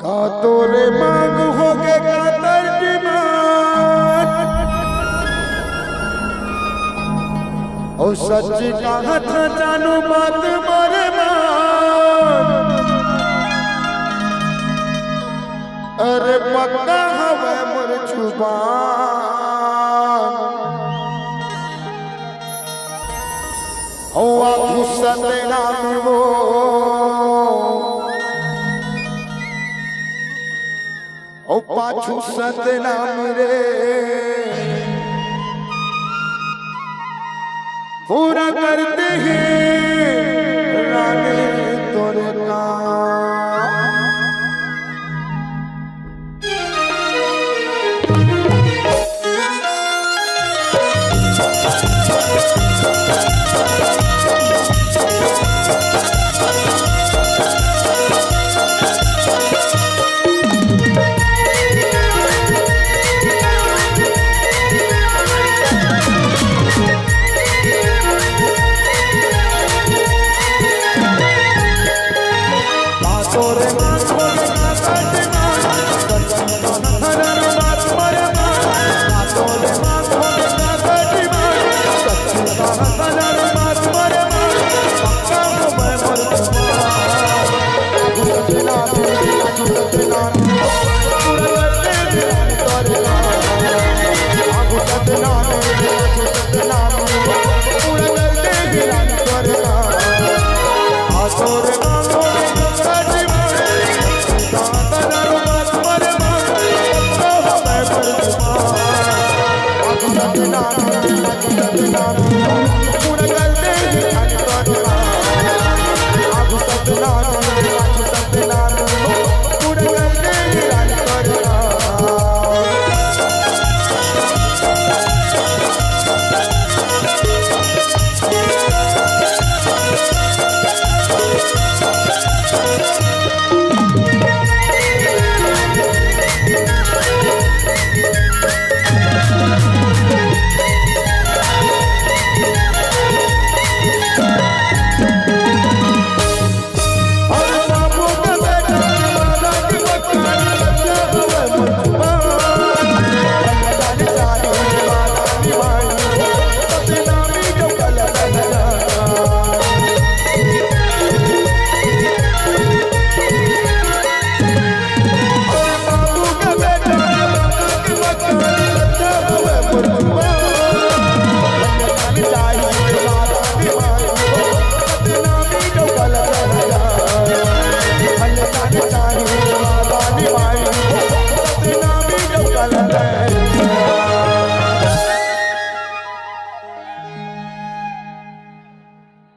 का तोरे मांग हो के का तर्जमान ओ सच्ची कहत जानू बात मोरे मान अरे पक्का हवे मोर जुबान ओ गुस्सा तेरा वो ओ पाछू सतनाम रे पूरा करते हैं रानी तोरे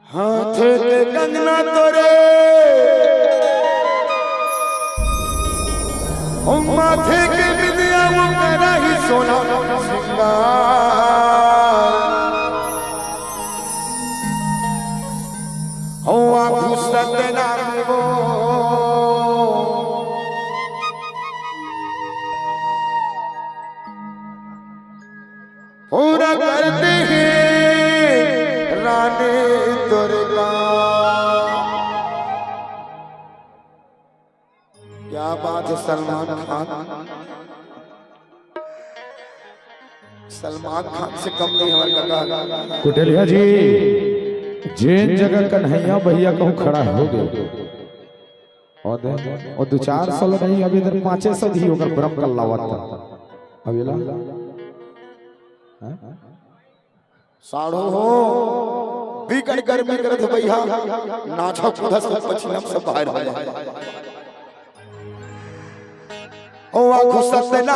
हाथ के कंगना तोरे ओ माथे के बिंदिया वो मेरा ही सोना सिंगार ओ आँखों सतना वो पूरा करते हैं रानी तोरे का। क्या बात है सलमान खान, सलमान खान से कम नहीं हमारे लगा। कुटेलिया जी जैन जगह कन्हैया भैया कहूँ खड़ा हो गए और 2-4 साल नहीं अभी इधर 500 ही होकर ब्रह्म का लावत था अभी ला साढ़ो हो बिगड़ गर्मी करत भैया नाचा कूदा सब पछिलम सब बाहर हो जाए ओ आँखों सतना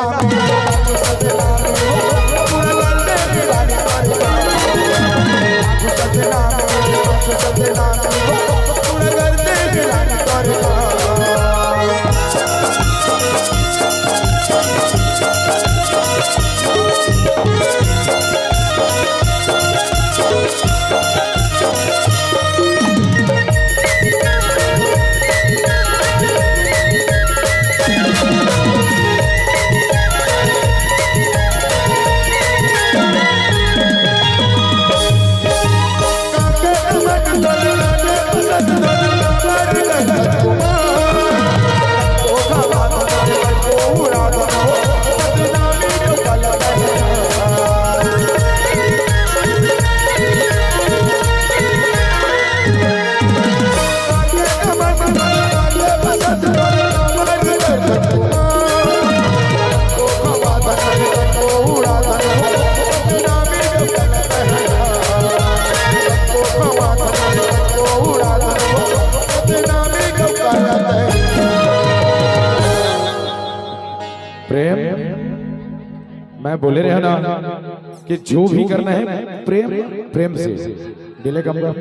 मैं बोले रहे ना कि जो भी करना है प्रेम प्रेम से दिले कम कर।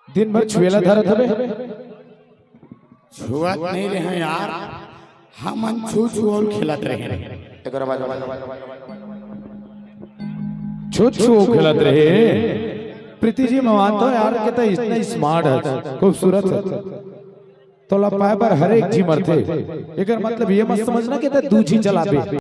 दिन भर छुएला धरत हवे छुआत नहीं रहे यार, हमन छू छुओल खिलत रहे। एकर बाद छू छू खेलत रहे। प्रीति जी मैं मानता हूँ यार कितना इतना स्मार्ट है, खूबसूरत है, तो लपाए पर हर एक जी मरते। एकर मतलब ये मत समझना कि दूजी चलाबे।